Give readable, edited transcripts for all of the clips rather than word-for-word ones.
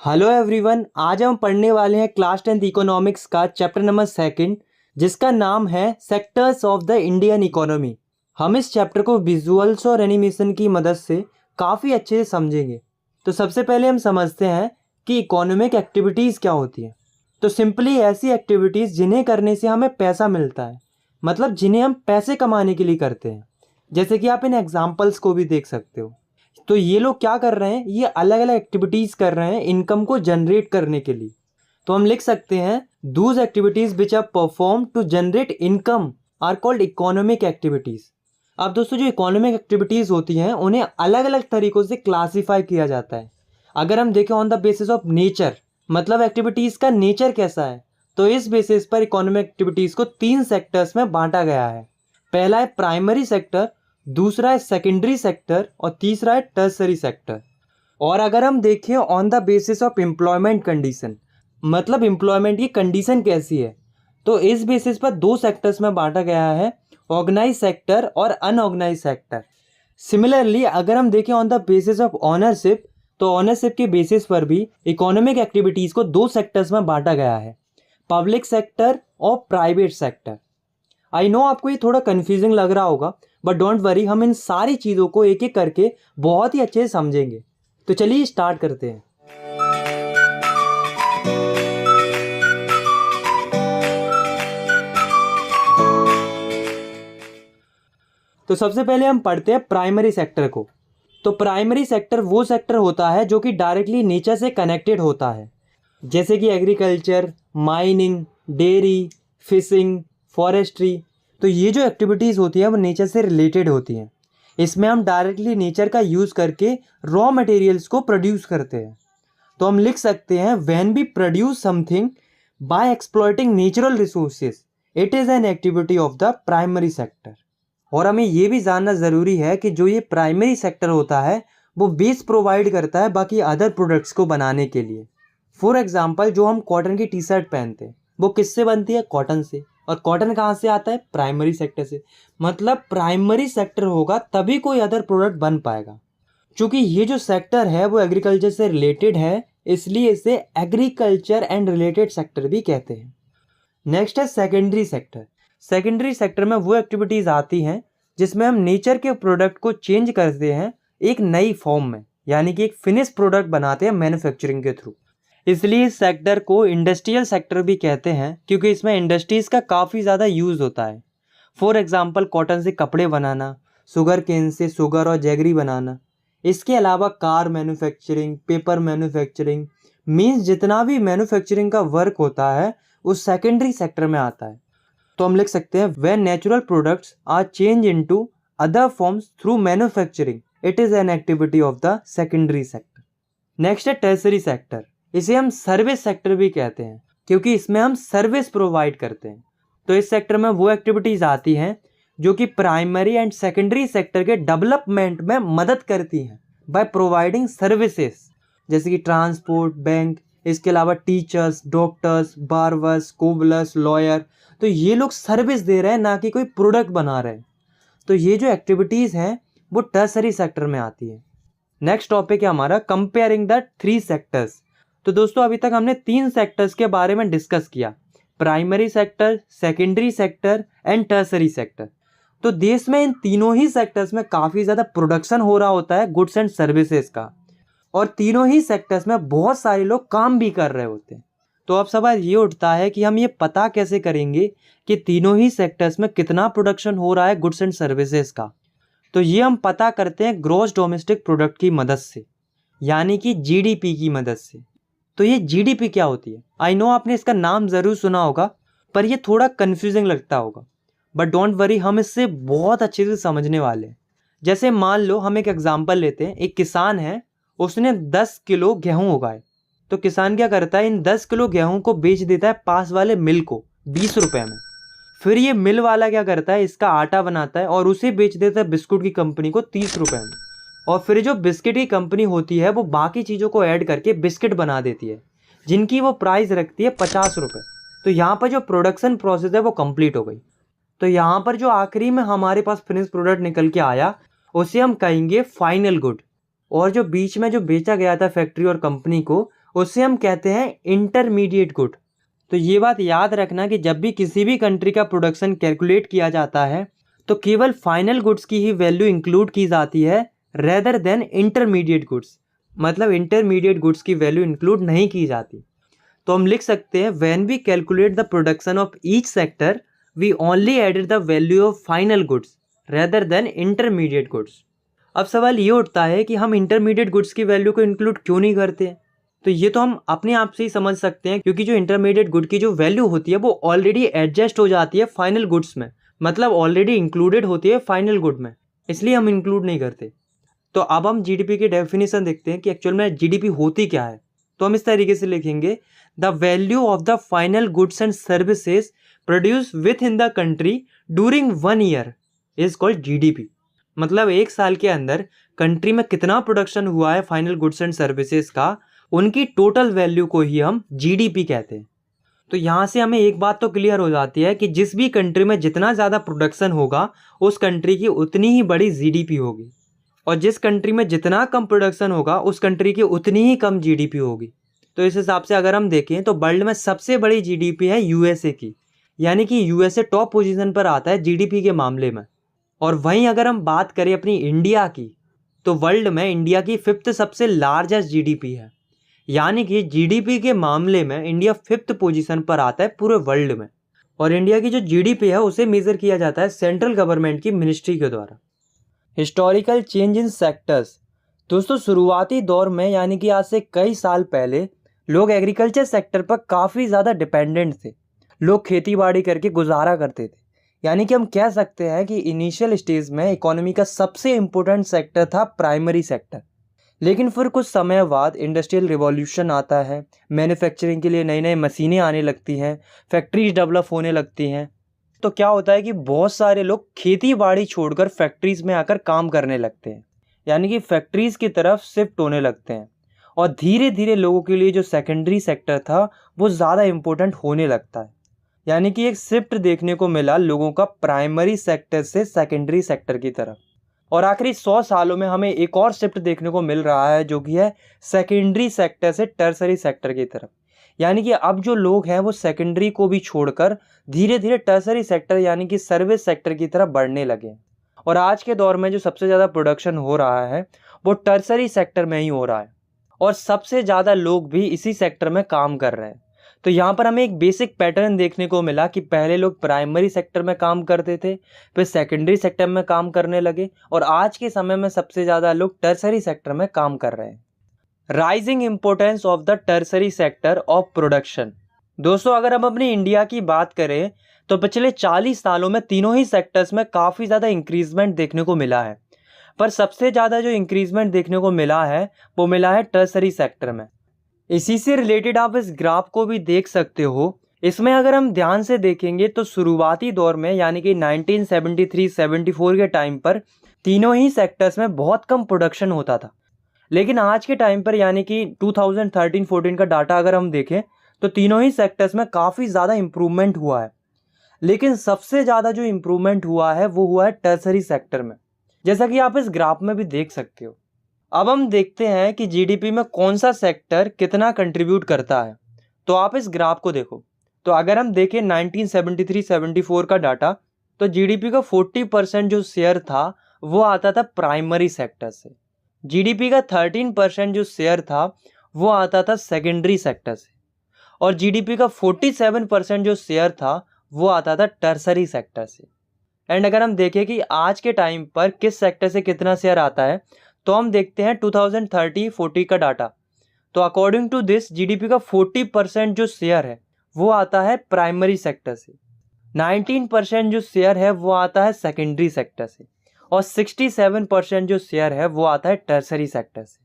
Hello everyone, आज हम पढ़ने वाले हैं क्लास 10th इकोनॉमिक्स का चैप्टर नंबर 2 जिसका नाम है sectors of the Indian economy. हम इस चैप्टर को विजुअल्स और एनिमेशन की मदद से काफ़ी अच्छे से समझेंगे। तो सबसे पहले हम समझते हैं कि इकोनॉमिक एक्टिविटीज़ क्या होती हैं। तो सिंपली ऐसी एक्टिविटीज़ जिन्हें करने से हमें पैसा मिलता है, मतलब जिन्हें हम पैसे कमाने के लिए करते हैं। जैसे कि आप इन एग्जाम्पल्स को भी देख सकते हो। तो ये लोग क्या कर रहे हैं, ये अलग अलग एक्टिविटीज़ कर रहे हैं इनकम को जनरेट करने के लिए। तो हम लिख सकते हैं those activities which are perform to generate income are called economic activities. अब दोस्तों, जो इकोनॉमिक एक्टिविटीज़ होती हैं उन्हें अलग अलग तरीक़ों से क्लासीफाई किया जाता है। अगर हम देखें on the basis of nature, मतलब एक्टिविटीज़ का नेचर कैसा है, तो इस बेसिस पर इकोनॉमिक एक्टिविटीज़ को 3 सेक्टर्स में बांटा गया है। पहला है प्राइमरी सेक्टर, दूसरा है सेकेंडरी सेक्टर और तीसरा है टर्सरी सेक्टर। और अगर हम देखें on the basis of employment condition, मतलब एम्प्लॉयमेंट की कंडीशन कैसी है, तो इस बेसिस पर 2 सेक्टर्स में बांटा गया है, ऑर्गेनाइज सेक्टर और अनऑर्गेनाइज सेक्टर। सिमिलरली अगर हम देखें on the basis of ownership, तो ऑनरशिप के बेसिस पर भी इकोनॉमिक एक्टिविटीज़ को 2 सेक्टर्स में बांटा गया है, पब्लिक सेक्टर और प्राइवेट सेक्टर। आई नो आपको ये थोड़ा कन्फ्यूजिंग लग रहा होगा, बट डोंट वरी, हम इन सारी चीज़ों को एक एक करके बहुत ही अच्छे से समझेंगे। तो चलिए स्टार्ट करते हैं। तो सबसे पहले हम पढ़ते हैं प्राइमरी सेक्टर को। तो प्राइमरी सेक्टर वो सेक्टर होता है जो कि डायरेक्टली नेचर से कनेक्टेड होता है, जैसे कि agriculture, mining, dairy, fishing, forestry. तो ये जो एक्टिविटीज़ होती हैं वो नेचर से रिलेटेड होती हैं। इसमें हम डायरेक्टली नेचर का यूज़ करके रॉ मटेरियल्स को प्रोड्यूस करते हैं। तो हम लिख सकते हैं when we produce something by exploiting natural resources, it is an activity of the primary sector. और हमें ये भी जानना ज़रूरी है कि जो ये प्राइमरी सेक्टर होता है वो बेस प्रोवाइड करता है बाकी अदर प्रोडक्ट्स को बनाने के लिए। फॉर एग्जांपल, जो हम कॉटन की टी शर्ट पहनते हैं वो किससे बनती है? कॉटन से। और कॉटन कहाँ से आता है? प्राइमरी सेक्टर से। मतलब प्राइमरी सेक्टर होगा तभी कोई अदर प्रोडक्ट बन पाएगा। चूँकि ये जो सेक्टर है वो एग्रीकल्चर से रिलेटेड है, इसलिए इसे एग्रीकल्चर एंड रिलेटेड सेक्टर भी कहते हैं। नेक्स्ट है सेकेंडरी सेक्टर। सेकेंडरी सेक्टर में वो एक्टिविटीज़ आती हैं जिसमें हम नेचर के प्रोडक्ट को चेंज करते हैं एक नई फॉर्म में, यानी कि एक फिनिश प्रोडक्ट बनाते हैं मैन्युफैक्चरिंग के थ्रू। इसलिए इस सेक्टर को इंडस्ट्रियल सेक्टर भी कहते हैं, क्योंकि इसमें इंडस्ट्रीज़ का काफ़ी ज़्यादा यूज़ होता है। फॉर एग्जांपल, कॉटन से कपड़े बनाना, शुगर केन से शुगर और जैगरी बनाना। इसके अलावा car manufacturing, paper manufacturing, means जितना भी मैन्युफैक्चरिंग का वर्क होता है उस सेकेंडरी सेक्टर में आता है। तो हम लिख सकते हैं when natural products are change into other forms through manufacturing, it is an activity of the secondary sector. Next है टर्सरी सेक्टर। इसे हम सर्विस सेक्टर भी कहते हैं, क्योंकि इसमें हम सर्विस प्रोवाइड करते हैं। तो इस सेक्टर में वो एक्टिविटीज़ आती हैं जो कि प्राइमरी एंड सेकेंडरी सेक्टर के डेवलपमेंट में मदद करती हैं बाय प्रोवाइडिंग सर्विसेज, जैसे कि ट्रांसपोर्ट, बैंक, इसके अलावा टीचर्स, डॉक्टर्स, बार्बर्स, कोबलर्स, लॉयर। तो ये लोग सर्विस दे रहे हैं, ना कि कोई प्रोडक्ट बना रहे हैं। तो ये जो एक्टिविटीज़ हैं वो टर्सरी सेक्टर में आती है। नेक्स्ट टॉपिक है हमारा कंपेयरिंग द 3 सेक्टर्स। तो दोस्तों, अभी तक हमने 3 सेक्टर्स के बारे में डिस्कस किया, primary sector, secondary sector and tertiary sector. तो देश में इन तीनों ही सेक्टर्स में काफ़ी ज़्यादा प्रोडक्शन हो रहा होता है गुड्स एंड सर्विसेज का, और तीनों ही सेक्टर्स में बहुत सारे लोग काम भी कर रहे होते हैं। तो अब सवाल ये उठता है कि हम ये पता कैसे करेंगे कि तीनों ही सेक्टर्स में कितना प्रोडक्शन हो रहा है गुड्स एंड सर्विसेज का। तो ये हम पता करते हैं ग्रॉस डोमेस्टिक प्रोडक्ट की मदद से, यानी कि जीडीपी की मदद से। तो ये जीडीपी क्या होती है? आई नो आपने इसका नाम ज़रूर सुना होगा, पर ये थोड़ा कन्फ्यूजिंग लगता होगा, बट डोंट वरी, हम इससे बहुत अच्छे से समझने वाले हैं। जैसे मान लो हम एक एग्जांपल लेते हैं, एक किसान है, उसने 10 किलो गेहूँ उगाए। तो किसान क्या करता है, इन 10 किलो गेहूँ को बेच देता है पास वाले मिल को 20 रुपये में। फिर ये मिल वाला क्या करता है, इसका आटा बनाता है और उसे बेच देता है बिस्कुट की कंपनी को 30 रुपये में। और फिर जो बिस्किट की कंपनी होती है वो बाकी चीज़ों को ऐड करके बिस्किट बना देती है, जिनकी वो प्राइस रखती है 50 रुपये। तो यहाँ पर जो प्रोडक्शन प्रोसेस है वो कंप्लीट हो गई। तो यहाँ पर जो आखिरी में हमारे पास फिनिश प्रोडक्ट निकल के आया उसे हम कहेंगे फाइनल गुड। और जो बीच में जो बेचा गया था फैक्ट्री और कंपनी को, उससे हम कहते हैं इंटरमीडिएट गुड। तो ये बात याद रखना कि जब भी किसी भी कंट्री का प्रोडक्शन कैलकुलेट किया जाता है तो केवल फाइनल गुड्स की ही वैल्यू इंक्लूड की जाती है रेदर देन इंटरमीडिएट गुड्स। मतलब इंटरमीडिएट गुड्स की वैल्यू इंक्लूड नहीं की जाती। तो हम लिख सकते हैं when we calculate the production of each sector we only added the value of final goods rather than intermediate goods. अब सवाल ये उठता है कि हम इंटरमीडिएट गुड्स की वैल्यू को इंक्लूड क्यों नहीं करते हैं। तो ये तो हम अपने आप से ही समझ सकते हैं, क्योंकि जो इंटरमीडिएट गुड की जो वैल्यू होती है वो ऑलरेडी एडजस्ट हो जाती है फाइनल गुड्स में, मतलब ऑलरेडी इंक्लूडेड होती है फाइनल गुड में, इसलिए हम इंक्लूड नहीं करते। तो अब हम जीडीपी की डेफिनेशन देखते हैं कि एक्चुअल में जीडीपी होती क्या है। तो हम इस तरीके से लिखेंगे the value of the final goods and services produce with in the country during 1 year is called GDP. मतलब एक साल के अंदर कंट्री में कितना प्रोडक्शन हुआ है फाइनल गुड्स एंड सर्विसेज का, उनकी टोटल वैल्यू को ही हम जीडीपी कहते हैं। तो यहाँ से हमें एक बात तो क्लियर हो जाती है कि जिस भी कंट्री में जितना ज़्यादा प्रोडक्शन होगा उस कंट्री की उतनी ही बड़ी जीडीपी होगी, और जिस कंट्री में जितना कम प्रोडक्शन होगा उस कंट्री की उतनी ही कम जीडीपी होगी। तो इस हिसाब से अगर हम देखें तो वर्ल्ड में सबसे बड़ी जीडीपी है यूएसए की, यानी कि यूएसए टॉप पोजीशन पर आता है जीडीपी के मामले में। और वहीं अगर हम बात करें अपनी इंडिया की, तो वर्ल्ड में इंडिया की 5th सबसे लार्जेस्ट जीडीपी है, यानी कि जीडीपी के मामले में इंडिया 5th पोजीशन पर आता है पूरे वर्ल्ड में। और इंडिया की जो जीडीपी है उसे मेजर किया जाता है सेंट्रल गवर्नमेंट की मिनिस्ट्री के द्वारा। Historical change in sectors. दोस्तों शुरुआती दौर में यानी कि आज से कई साल पहले लोग एग्रीकल्चर सेक्टर पर काफ़ी ज़्यादा डिपेंडेंट थे। लोग खेती बाड़ी करके गुजारा करते थे, यानी कि हम कह सकते हैं कि इनिशियल स्टेज में इकोनॉमी का सबसे इम्पोर्टेंट सेक्टर था प्राइमरी सेक्टर। लेकिन फिर कुछ समय बाद इंडस्ट्रियल रिवॉल्यूशन आता है, मैन्युफैक्चरिंग के लिए नई नई मशीनें आने लगती हैं, फैक्ट्रीज डेवलप होने लगती हैं। तो क्या होता है कि बहुत सारे लोग खेती बाड़ी छोड़कर फैक्ट्रीज में आकर काम करने लगते हैं, यानी कि फैक्ट्रीज की तरफ शिफ्ट होने लगते हैं। और धीरे धीरे लोगों के लिए जो सेकेंडरी सेक्टर था वो ज़्यादा इम्पोर्टेंट होने लगता है, यानी कि एक शिफ्ट देखने को मिला लोगों का प्राइमरी सेक्टर से सेकेंडरी सेक्टर की तरफ। और आखिरी 100 सालों में हमें एक और शिफ्ट देखने को मिल रहा है जो कि है सेकेंडरी सेक्टर से टर्सरी सेक्टर की तरफ। यानी कि अब जो लोग हैं वो सेकेंडरी को भी छोड़कर धीरे धीरे टर्सरी सेक्टर यानी कि सर्विस सेक्टर की तरफ बढ़ने लगे। और आज के दौर में जो सबसे ज़्यादा प्रोडक्शन हो रहा है वो टर्सरी सेक्टर में ही हो रहा है, और सबसे ज़्यादा लोग भी इसी सेक्टर में काम कर रहे हैं। तो यहाँ पर हमें एक बेसिक पैटर्न देखने को मिला कि पहले लोग प्राइमरी सेक्टर में काम करते थे, फिर सेकेंडरी सेक्टर में काम करने लगे, और आज के समय में सबसे ज़्यादा लोग टर्सरी सेक्टर में काम कर रहे हैं। Rising importance of the tertiary sector of production. दोस्तों अगर हम अपनी इंडिया की बात करें तो पिछले 40 सालों में तीनों ही सेक्टर्स में काफ़ी ज़्यादा इंक्रीजमेंट देखने को मिला है, पर सबसे ज़्यादा जो इंक्रीजमेंट देखने को मिला है वो मिला है टर्सरी सेक्टर में। इसी से रिलेटेड आप इस ग्राफ को भी देख सकते हो। इसमें अगर हम ध्यान से देखेंगे तो शुरुआती दौर में यानी कि 1973-74 के टाइम पर तीनों ही सेक्टर्स में बहुत कम प्रोडक्शन होता था, लेकिन आज के टाइम पर यानी कि 2013-14 का डाटा अगर हम देखें तो तीनों ही सेक्टर्स में काफ़ी ज़्यादा इम्प्रूवमेंट हुआ है। लेकिन सबसे ज़्यादा जो इम्प्रूवमेंट हुआ है वो हुआ है टर्सरी सेक्टर में, जैसा कि आप इस ग्राफ में भी देख सकते हो। अब हम देखते हैं कि जीडीपी में कौन सा सेक्टर कितना कंट्रीब्यूट करता है। तो आप इस ग्राफ को देखो, तो अगर हम देखें 1973-74 का डाटा, तो जीडीपी का 40% जो शेयर था वो आता था प्राइमरी सेक्टर से। जीडीपी का 13% जो शेयर था वो आता था सेकेंडरी सेक्टर से, और जीडीपी का 47% जो शेयर था वो आता था टर्सरी सेक्टर से। एंड अगर हम देखें कि आज के टाइम पर किस सेक्टर से कितना शेयर आता है, तो हम देखते हैं 2030-40 का डाटा। तो अकॉर्डिंग टू दिस जीडीपी का 40% जो शेयर है वो आता है प्राइमरी सेक्टर से, 19% जो शेयर है वो आता है सेकेंडरी सेक्टर से, और 67% जो शेयर है वो आता है टर्सरी सेक्टर से।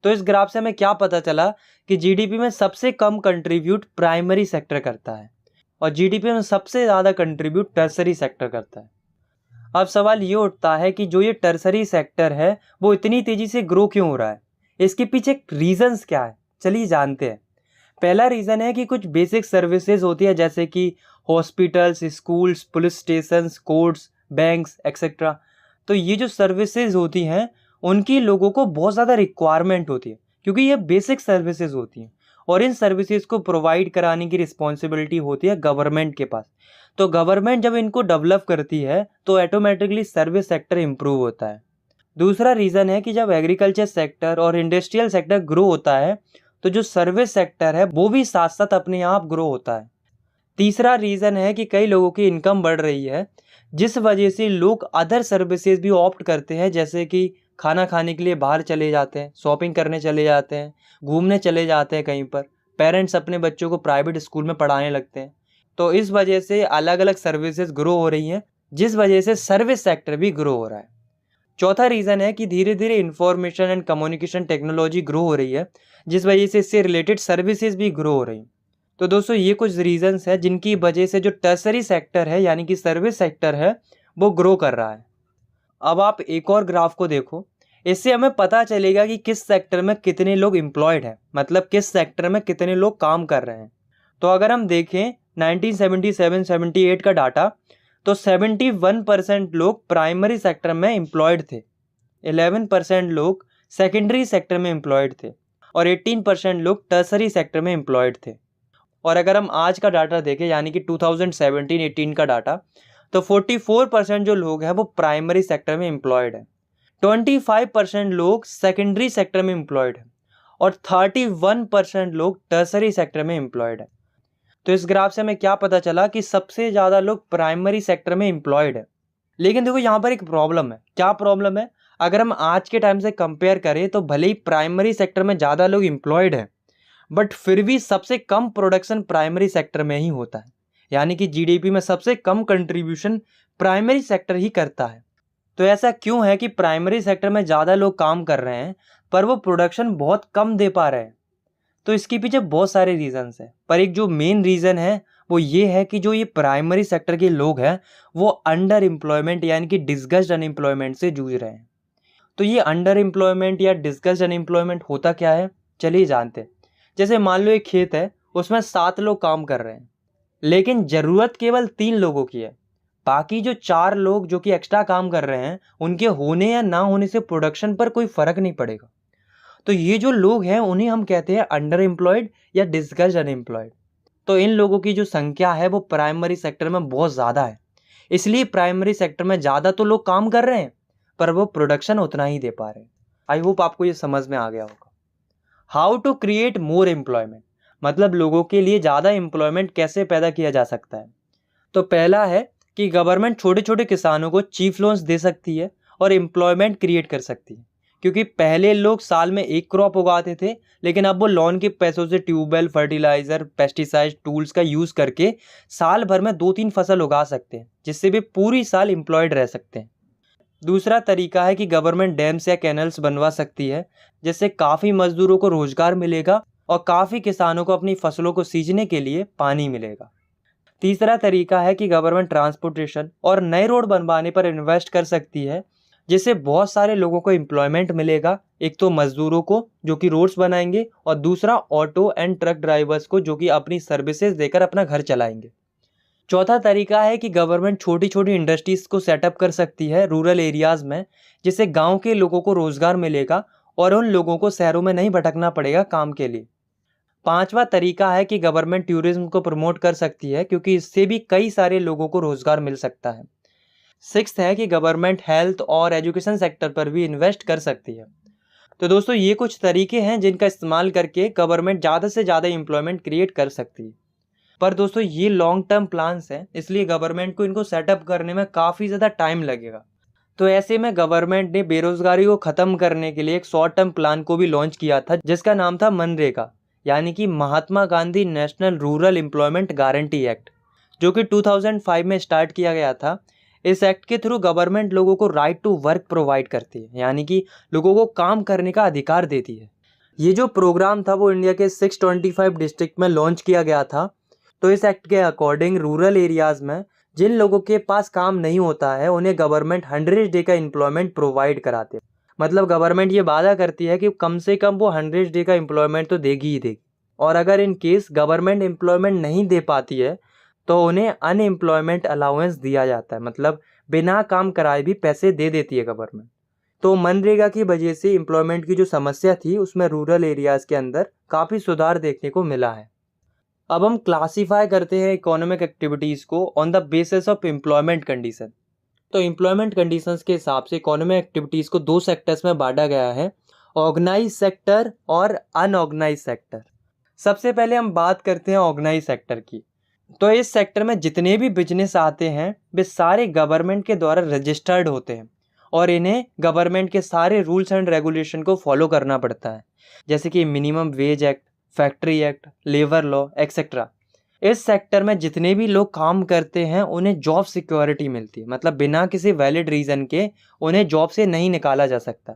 तो इस ग्राफ से हमें क्या पता चला कि जीडीपी में सबसे कम कंट्रीब्यूट प्राइमरी सेक्टर करता है, और जीडीपी में सबसे ज़्यादा कंट्रीब्यूट टर्सरी सेक्टर करता है। अब सवाल ये उठता है कि जो ये टर्सरी सेक्टर है वो इतनी तेज़ी से ग्रो क्यों हो रहा है, इसके पीछे रीजंस क्या है, चलिए जानते हैं। पहला रीज़न है कि कुछ बेसिक सर्विसेज होती है जैसे कि hospitals, schools, police stations, courts, banks etcetera. तो ये जो सर्विसेज होती हैं उनकी लोगों को बहुत ज़्यादा रिक्वायरमेंट होती है, क्योंकि ये बेसिक सर्विसेज होती हैं। और इन सर्विसेज को प्रोवाइड कराने की रिस्पॉन्सिबिलिटी होती है गवर्नमेंट के पास। तो गवर्नमेंट जब इनको डेवलप करती है तो ऑटोमेटिकली सर्विस सेक्टर इम्प्रूव होता है। दूसरा रीज़न है कि जब एग्रीकल्चर सेक्टर और इंडस्ट्रियल सेक्टर ग्रो होता है तो जो सर्विस सेक्टर है वो भी साथ साथ अपने आप ग्रो होता है। तीसरा रीज़न है कि कई लोगों की इनकम बढ़ रही है, जिस वजह से लोग अदर सर्विसेज भी ऑप्ट करते हैं, जैसे कि खाना खाने के लिए बाहर चले जाते हैं, शॉपिंग करने चले जाते हैं, घूमने चले जाते हैं कहीं पर, पेरेंट्स अपने बच्चों को प्राइवेट स्कूल में पढ़ाने लगते हैं। तो इस वजह से अलग अलग सर्विसेज ग्रो हो रही हैं, जिस वजह से सर्विस सेक्टर भी ग्रो हो रहा है। चौथा रीज़न है कि धीरे धीरे information and communication technology grow हो रही है, जिस वजह से इससे रिलेटेड सर्विसेज भी ग्रो हो रही हैं। तो दोस्तों ये कुछ रीजंस है जिनकी वजह से जो टर्सरी सेक्टर है यानी कि सर्विस सेक्टर है वो ग्रो कर रहा है। अब आप एक और ग्राफ को देखो, इससे हमें पता चलेगा कि किस सेक्टर में कितने लोग एम्प्लॉयड हैं, मतलब किस सेक्टर में कितने लोग काम कर रहे हैं। तो अगर हम देखें 1977-78 का डाटा, तो 71% लोग प्राइमरी सेक्टर में एम्प्लॉयड थे, 11% लोग सेकेंडरी सेक्टर में एम्प्लॉयड थे और 18% लोग टर्सरी सेक्टर में एम्प्लॉयड थे। और अगर हम आज का डाटा देखें यानी कि 2017-18 का डाटा, तो 44% जो लोग हैं वो प्राइमरी सेक्टर में एम्प्लॉयड हैं, 25% लोग सेकेंडरी सेक्टर में एम्प्लॉयड हैं और 31% लोग टर्सरी सेक्टर में एम्प्लॉयड हैं। तो इस ग्राफ से हमें क्या पता चला कि सबसे ज़्यादा लोग प्राइमरी सेक्टर में एम्प्लॉयड हैं। लेकिन देखो यहाँ पर एक प्रॉब्लम है। क्या प्रॉब्लम है? अगर हम आज के टाइम से कंपेयर करें तो भले ही प्राइमरी सेक्टर में ज़्यादा लोग एम्प्लॉयड हैं, बट फिर भी सबसे कम प्रोडक्शन प्राइमरी सेक्टर में ही होता है, यानी कि जीडीपी में सबसे कम कंट्रीब्यूशन प्राइमरी सेक्टर ही करता है। तो ऐसा क्यों है कि प्राइमरी सेक्टर में ज़्यादा लोग काम कर रहे हैं पर वो प्रोडक्शन बहुत कम दे पा रहे हैं? तो इसके पीछे बहुत सारे रीजंस हैं, पर एक जो मेन रीज़न है वो ये है कि जो ये प्राइमरी सेक्टर के लोग हैं वो अंडर एम्प्लॉयमेंट यानी कि डिस्गस्ड अनएम्प्लॉयमेंट से जूझ रहे हैं। तो ये अंडर एम्प्लॉयमेंट या डिस्गस्ड अनएम्प्लॉयमेंट होता क्या है, चलिए जानते हैं। जैसे मान लो एक खेत है, उसमें 7 लोग काम कर रहे हैं, लेकिन ज़रूरत केवल 3 लोगों की है। बाकी जो 4 लोग जो कि एक्स्ट्रा काम कर रहे हैं, उनके होने या ना होने से प्रोडक्शन पर कोई फ़र्क नहीं पड़ेगा। तो ये जो लोग हैं उन्हें हम कहते हैं अंडर एम्प्लॉयड या डिस्गस्ड अनएम्प्लॉयड। तो इन लोगों की जो संख्या है वो प्राइमरी सेक्टर में बहुत ज़्यादा है, इसलिए प्राइमरी सेक्टर में ज़्यादा तो लोग काम कर रहे हैं पर वो प्रोडक्शन उतना ही दे पा रहे हैं। आई होप आपको ये समझ में आ गया होगा। How to create more employment, मतलब लोगों के लिए ज़्यादा एम्प्लॉयमेंट कैसे पैदा किया जा सकता है। तो पहला है कि गवर्नमेंट छोटे छोटे किसानों को चीफ लोन्स दे सकती है और एम्प्लॉयमेंट क्रिएट कर सकती है, क्योंकि पहले लोग साल में एक क्रॉप उगाते थे, लेकिन अब वो लोन के पैसों से ट्यूबवेल, फर्टिलाइज़र, पेस्टिसाइड, टूल्स का यूज़ करके साल भर में 2-3 फसल उगा सकते हैं, जिससे वे पूरी साल एम्प्लॉयड रह सकते हैं। दूसरा तरीका है कि गवर्नमेंट डैम्स या कैनल्स बनवा सकती है, जिससे काफ़ी मजदूरों को रोजगार मिलेगा और काफ़ी किसानों को अपनी फसलों को सींचने के लिए पानी मिलेगा। तीसरा तरीका है कि गवर्नमेंट ट्रांसपोर्टेशन और नए रोड बनवाने पर इन्वेस्ट कर सकती है, जिससे बहुत सारे लोगों को एम्प्लॉयमेंट मिलेगा। एक तो मजदूरों को जो कि रोड्स बनाएंगे, और दूसरा ऑटो एंड ट्रक ड्राइवर्स को जो कि अपनी सर्विसेज देकर अपना घर चलाएंगे। चौथा तरीका है कि गवर्नमेंट छोटी छोटी इंडस्ट्रीज़ को सेटअप कर सकती है रूरल एरियाज़ में, जिससे गांव के लोगों को रोज़गार मिलेगा और उन लोगों को शहरों में नहीं भटकना पड़ेगा काम के लिए। पांचवा तरीका है कि गवर्नमेंट टूरिज्म को प्रमोट कर सकती है, क्योंकि इससे भी कई सारे लोगों को रोज़गार मिल सकता है। सिक्स्थ है कि गवर्नमेंट हेल्थ और एजुकेशन सेक्टर पर भी इन्वेस्ट कर सकती है। तो दोस्तों ये कुछ तरीके हैं जिनका इस्तेमाल करके गवर्नमेंट ज़्यादा से ज़्यादा एम्प्लॉयमेंट क्रिएट कर सकती है। पर दोस्तों ये लॉन्ग टर्म प्लान्स हैं, इसलिए गवर्नमेंट को इनको सेटअप करने में काफ़ी ज़्यादा टाइम लगेगा। तो ऐसे में गवर्नमेंट ने बेरोजगारी को ख़त्म करने के लिए एक शॉर्ट टर्म प्लान को भी लॉन्च किया था, जिसका नाम था मनरेगा, यानी कि Mahatma Gandhi national rural employment guarantee act, जो कि 2005 में स्टार्ट किया गया था। इस एक्ट के थ्रू गवर्नमेंट लोगों को राइट टू वर्क प्रोवाइड करती है, यानी कि लोगों को काम करने का अधिकार देती है। ये जो प्रोग्राम था वो इंडिया के 625 डिस्ट्रिक्ट में लॉन्च किया गया था। तो इस एक्ट के अकॉर्डिंग रूरल एरियाज़ में जिन लोगों के पास काम नहीं होता है उन्हें गवर्नमेंट 100 डे का एम्प्लॉयमेंट प्रोवाइड कराते हैं। मतलब गवर्नमेंट ये वादा करती है कि कम से कम वो 100 डे का एम्प्लॉयमेंट तो देगी ही देगी, और अगर इन केस गवर्नमेंट एम्प्लॉयमेंट नहीं दे पाती है तो उन्हें अनएम्प्लॉयमेंट अलाउंस दिया जाता है। मतलब बिना काम कराए भी पैसे दे देती है गवर्नमेंट। तो मनरेगा की वजह से एम्प्लॉयमेंट की जो समस्या थी उसमें रूरल एरियाज़ के अंदर काफ़ी सुधार देखने को मिला है। अब हम क्लासीफाई करते हैं इकोनॉमिक एक्टिविटीज़ को on the basis of employment condition. तो एम्प्लॉयमेंट कंडीशंस के हिसाब से इकोनॉमिक एक्टिविटीज़ को दो सेक्टर्स में बांटा गया है, ऑर्गेनाइज सेक्टर और अनऑर्गेनाइज सेक्टर। सबसे पहले हम बात करते हैं ऑर्गेनाइज सेक्टर की। तो इस सेक्टर में जितने भी बिजनेस आते हैं वे सारे गवर्नमेंट के द्वारा रजिस्टर्ड होते हैं और इन्हें गवर्नमेंट के सारे रूल्स एंड रेगुलेशन को फॉलो करना पड़ता है, जैसे कि minimum wage act, factory act, labour law etcetera. इस सेक्टर में जितने भी लोग काम करते हैं उन्हें जॉब सिक्योरिटी मिलती है, मतलब बिना किसी वैलिड रीज़न के उन्हें जॉब से नहीं निकाला जा सकता।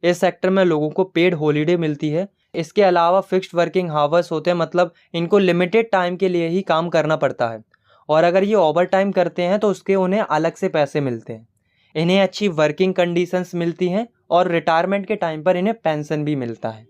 इस सेक्टर में लोगों को पेड हॉलीडे मिलती है। इसके अलावा फिक्स्ड वर्किंग हावर्स होते हैं, मतलब इनको लिमिटेड टाइम के लिए ही काम करना पड़ता है और अगर ये ओवर टाइम करते हैं तो उसके उन्हें अलग से पैसे मिलते हैं। इन्हें अच्छी वर्किंग कंडीशंस मिलती हैं और रिटायरमेंट के टाइम पर इन्हें पेंशन भी मिलता है।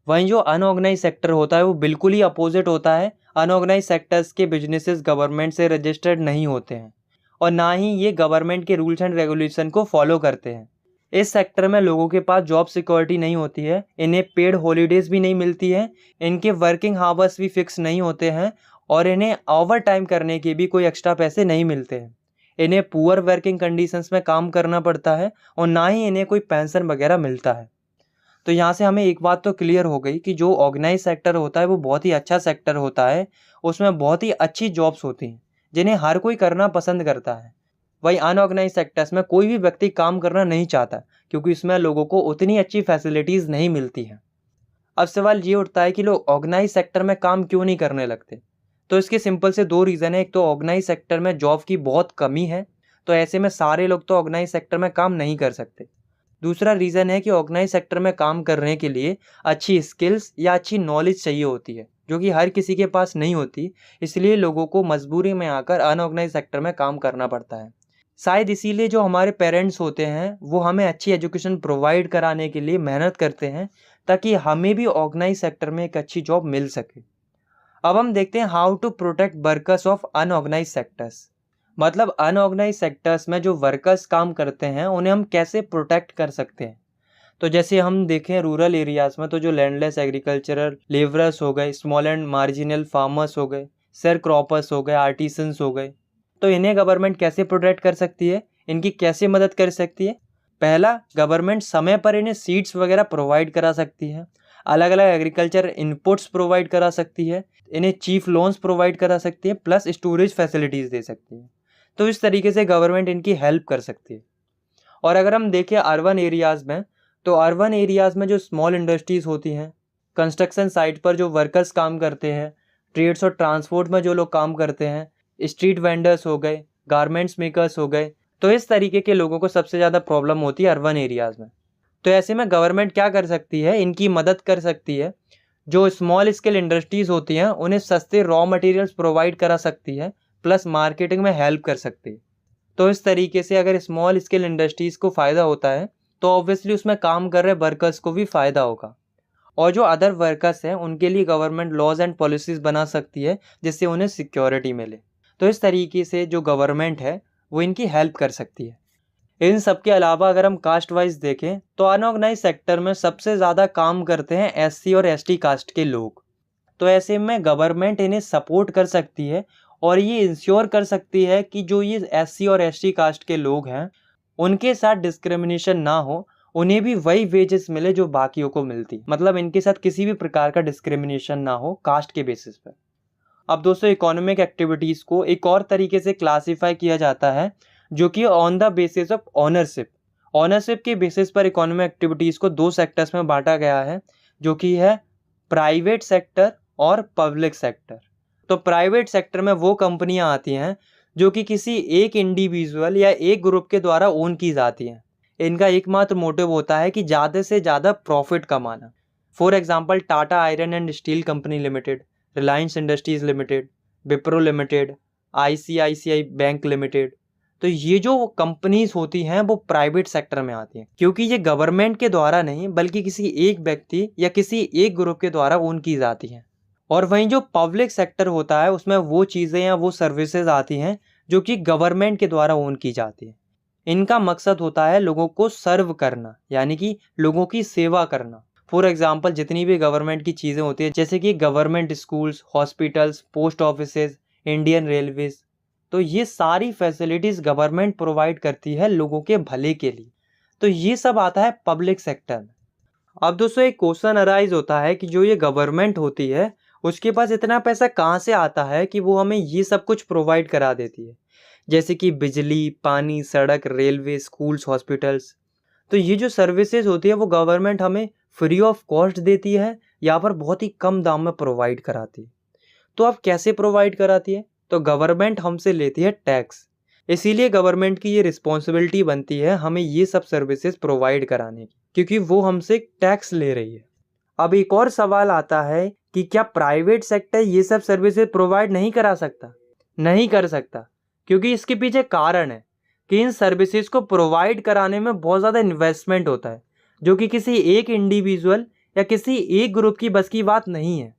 वहीं जो अनऑर्गेनाइज सेक्टर होता है वो बिल्कुल ही अपोजिट होता है। अनऑर्गेनाइज सेक्टर्स के बिजनेसेस गवर्नमेंट से रजिस्टर्ड नहीं होते हैं और ना ही ये गवर्नमेंट के रूल्स एंड रेगुलेशन को फॉलो करते हैं। इस सेक्टर में लोगों के पास जॉब सिक्योरिटी नहीं होती है, इन्हें पेड हॉलीडेज भी नहीं मिलती है, इनके वर्किंग हावर्स भी फिक्स नहीं होते हैं और इन्हें ओवर टाइम करने के भी कोई एक्स्ट्रा पैसे नहीं मिलते हैं। इन्हें पुअर वर्किंग कंडीशंस में काम करना पड़ता है और ना ही इन्हें कोई पेंशन वगैरह मिलता है। तो यहाँ से हमें एक बात तो क्लियर हो गई कि जो ऑर्गेनाइज सेक्टर होता है वो बहुत ही अच्छा सेक्टर होता है, उसमें बहुत ही अच्छी जॉब्स होती हैं जिन्हें हर कोई करना पसंद करता है। वही अनऑर्गेनाइज सेक्टर्स में कोई भी व्यक्ति काम करना नहीं चाहता क्योंकि इसमें लोगों को उतनी अच्छी फैसिलिटीज़ नहीं मिलती हैं। अब सवाल ये उठता है कि लोग ऑर्गेनाइज सेक्टर में काम क्यों नहीं करने लगते। तो इसके सिंपल से दो रीज़न है। एक तो ऑर्गेनाइज सेक्टर में जॉब की बहुत कमी है, तो ऐसे में सारे लोग तो ऑर्गेनाइज सेक्टर में काम नहीं कर सकते। दूसरा रीज़न है कि ऑर्गेनाइज सेक्टर में काम करने के लिए अच्छी स्किल्स या अच्छी नॉलेज चाहिए होती है जो कि हर किसी के पास नहीं होती, इसलिए लोगों को मजबूरी में आकर अनऑर्गेनाइज सेक्टर में काम करना पड़ता है। शायद इसीलिए जो हमारे पेरेंट्स होते हैं वो हमें अच्छी एजुकेशन प्रोवाइड कराने के लिए मेहनत करते हैं ताकि हमें भी ऑर्गेनाइज सेक्टर में एक अच्छी जॉब मिल सके। अब हम देखते हैं how to protect workers of unorganise sectors. मतलब अनऑर्गेनाइज सेक्टर्स में जो वर्कर्स काम करते हैं उन्हें हम कैसे प्रोटेक्ट कर सकते हैं। तो जैसे हम देखें रूरल एरियाज़ में तो जो लैंडलेस एग्रीकल्चरल लेबरर्स हो गए, स्मॉल एंड मार्जिनल फार्मर्स हो गए, शेयर क्रॉपर्स हो गए, आर्टिसंस हो गए, तो इन्हें गवर्नमेंट कैसे प्रोटेक्ट कर सकती है, इनकी कैसे मदद कर सकती है। पहला, गवर्नमेंट समय पर इन्हें सीड्स वगैरह प्रोवाइड करा सकती है, अलग अलग एग्रीकल्चर इनपुट्स प्रोवाइड करा सकती है, इन्हें चीफ लोन्स प्रोवाइड करा सकती है, प्लस स्टोरेज फैसिलिटीज़ दे सकती है। तो इस तरीके से गवर्नमेंट इनकी हेल्प कर सकती है। और अगर हम देखें अर्बन एरियाज़ में, तो अर्बन एरियाज़ में जो स्मॉल इंडस्ट्रीज़ होती हैं, कंस्ट्रक्शन साइट पर जो वर्कर्स काम करते हैं, ट्रेड्स और ट्रांसपोर्ट में जो लोग काम करते हैं, स्ट्रीट वेंडर्स हो गए, गारमेंट्स मेकर्स हो गए, तो इस तरीके के लोगों को सबसे ज़्यादा प्रॉब्लम होती है अर्बन एरियाज़ में। तो ऐसे में गवर्नमेंट क्या कर सकती है, इनकी मदद कर सकती है। जो स्मॉल स्केल इंडस्ट्रीज़ होती हैं उन्हें सस्ते रॉ मटेरियल्स प्रोवाइड करा सकती है, प्लस मार्केटिंग में हेल्प कर सकती है। तो इस तरीके से अगर स्मॉल स्केल इंडस्ट्रीज़ को फ़ायदा होता है तो ऑब्वियसली उसमें काम कर रहे वर्कर्स को भी फ़ायदा होगा। और जो अदर वर्कर्स हैं उनके लिए गवर्नमेंट लॉज एंड पॉलिसीज़ बना सकती है जिससे उन्हें सिक्योरिटी मिले। तो इस तरीके से जो गवर्नमेंट है वो इनकी हेल्प कर सकती है। इन सब के अलावा अगर हम कास्ट वाइज देखें तो अनऑर्गेनाइज सेक्टर में सबसे ज़्यादा काम करते हैं एससी और एसटी कास्ट के लोग। तो ऐसे में गवर्नमेंट इन्हें सपोर्ट कर सकती है और ये इंश्योर कर सकती है कि जो ये एससी और एसटी कास्ट के लोग हैं उनके साथ डिस्क्रिमिनेशन ना हो, उन्हें भी वही वेजेस मिले जो बाकियों को मिलती, मतलब इनके साथ किसी भी प्रकार का डिस्क्रिमिनेशन ना हो कास्ट के बेसिस पर। अब दोस्तों, इकोनॉमिक एक्टिविटीज़ को एक और तरीके से क्लासीफाई किया जाता है जो कि on the basis of ownership. Ownership के बेसिस पर इकोनॉमिक एक्टिविटीज़ को दो सेक्टर्स में बांटा गया है जो कि है प्राइवेट सेक्टर और पब्लिक सेक्टर। तो प्राइवेट सेक्टर में वो कंपनियां आती हैं जो कि किसी एक इंडिविजुअल या एक ग्रुप के द्वारा ओन की जाती हैं। इनका एकमात्र मोटिव होता है कि ज़्यादा से ज़्यादा प्रॉफिट कमाना। For example Tata iron and steel company limited, Reliance industries limited, Wipro limited, ICICI bank limited. तो ये जो कंपनीज होती हैं वो प्राइवेट सेक्टर में आती हैं क्योंकि ये गवर्नमेंट के द्वारा नहीं बल्कि किसी एक व्यक्ति या किसी एक ग्रुप के द्वारा ओन की जाती हैं। और वहीं जो पब्लिक सेक्टर होता है उसमें वो चीज़ें या वो सर्विसेज आती हैं जो कि गवर्नमेंट के द्वारा ओन की जाती हैं। इनका मकसद होता है लोगों को सर्व करना, यानी कि लोगों की सेवा करना। फॉर एग्जाम्पल जितनी भी गवर्नमेंट की चीज़ें होती है, जैसे कि government schools, hospitals, post offices, Indian railways, तो ये सारी फैसिलिटीज़ गवर्नमेंट प्रोवाइड करती है लोगों के भले के लिए। तो ये सब आता है पब्लिक सेक्टर में। अब दोस्तों एक क्वेश्चन अराइज होता है कि जो ये गवर्नमेंट होती है उसके पास इतना पैसा कहाँ से आता है कि वो हमें ये सब कुछ प्रोवाइड करा देती है, जैसे कि बिजली, पानी, सड़क, रेलवे, स्कूल्स, हॉस्पिटल्स। तो ये जो सर्विसेज होती है वो गवर्नमेंट हमें फ्री ऑफ कॉस्ट देती है या फिर बहुत ही कम दाम में प्रोवाइड कराती है। तो अब कैसे प्रोवाइड कराती है? तो गवर्नमेंट हमसे लेती है टैक्स। इसीलिए गवर्नमेंट की ये रिस्पॉन्सिबिलिटी बनती है हमें ये सब सर्विसेज प्रोवाइड कराने की, क्योंकि वो हमसे टैक्स ले रही है। अब एक और सवाल आता है कि क्या प्राइवेट सेक्टर ये सब सर्विसेज प्रोवाइड नहीं करा सकता? नहीं कर सकता, क्योंकि इसके पीछे कारण है कि इन सर्विसेज को प्रोवाइड कराने में बहुत ज़्यादा इन्वेस्टमेंट होता है, जो कि किसी एक इंडिविजुअल या किसी एक ग्रुप की बस की बात नहीं है।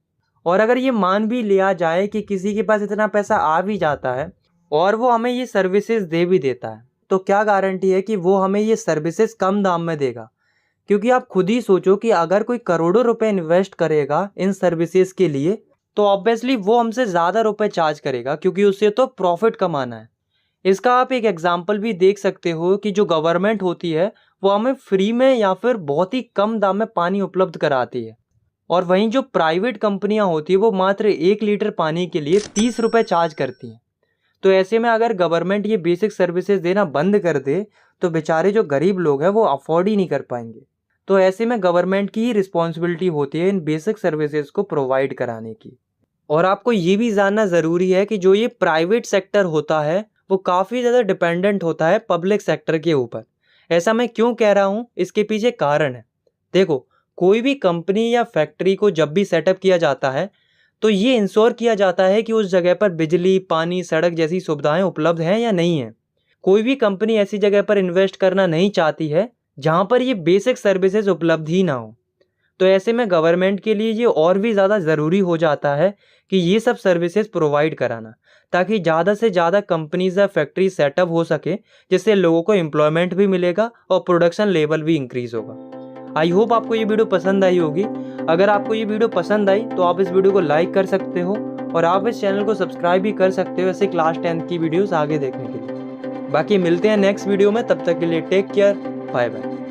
और अगर ये मान भी लिया जाए कि किसी के पास इतना पैसा आ भी जाता है और वो हमें ये सर्विसेज दे भी देता है, तो क्या गारंटी है कि वो हमें ये सर्विसेज कम दाम में देगा? क्योंकि आप खुद ही सोचो कि अगर कोई करोड़ों रुपए इन्वेस्ट करेगा इन सर्विसेज के लिए, तो ऑब्वियसली वो हमसे ज़्यादा रुपए चार्ज करेगा, क्योंकि उससे तो प्रॉफिट कमाना है। इसका आप एक एग्जाम्पल भी देख सकते हो कि जो गवर्नमेंट होती है वो हमें फ्री में या फिर बहुत ही कम दाम में पानी उपलब्ध कराती है, और वहीं जो प्राइवेट कंपनियां होती है वो मात्र 1 लीटर पानी के लिए 30 रुपये चार्ज करती हैं। तो ऐसे में अगर गवर्नमेंट ये बेसिक सर्विसेज देना बंद कर दे तो बेचारे जो गरीब लोग हैं वो अफोर्ड ही नहीं कर पाएंगे। तो ऐसे में गवर्नमेंट की ही रिस्पॉन्सिबिलिटी होती है इन बेसिक सर्विसेज को प्रोवाइड कराने की। और आपको ये भी जानना ज़रूरी है कि जो ये प्राइवेट सेक्टर होता है वो काफ़ी ज़्यादा डिपेंडेंट होता है पब्लिक सेक्टर के ऊपर। ऐसा मैं क्यों कह रहा हूँ, इसके पीछे कारण है। देखो, कोई भी कंपनी या फैक्ट्री को जब भी सेटअप किया जाता है तो ये इंश्योर किया जाता है कि उस जगह पर बिजली, पानी, सड़क जैसी सुविधाएं उपलब्ध हैं या नहीं है। कोई भी कंपनी ऐसी जगह पर इन्वेस्ट करना नहीं चाहती है जहाँ पर ये बेसिक सर्विसेज उपलब्ध ही ना हो। तो ऐसे में गवर्नमेंट के लिए ये और भी ज़्यादा ज़रूरी हो जाता है कि ये सब सर्विसेज प्रोवाइड कराना, ताकि ज़्यादा से ज़्यादा कंपनीज या फैक्ट्री सेटअप हो सके, जिससे लोगों को एम्प्लॉयमेंट भी मिलेगा और प्रोडक्शन लेवल भी इंक्रीज़ होगा। आई होप आपको ये वीडियो पसंद आई होगी। अगर आपको ये वीडियो पसंद आई तो आप इस वीडियो को लाइक कर सकते हो और आप इस चैनल को सब्सक्राइब भी कर सकते हो ऐसे क्लास 10th की वीडियोस आगे देखने के लिए। बाकी मिलते हैं नेक्स्ट वीडियो में, तब तक के लिए टेक केयर, बाय बाय।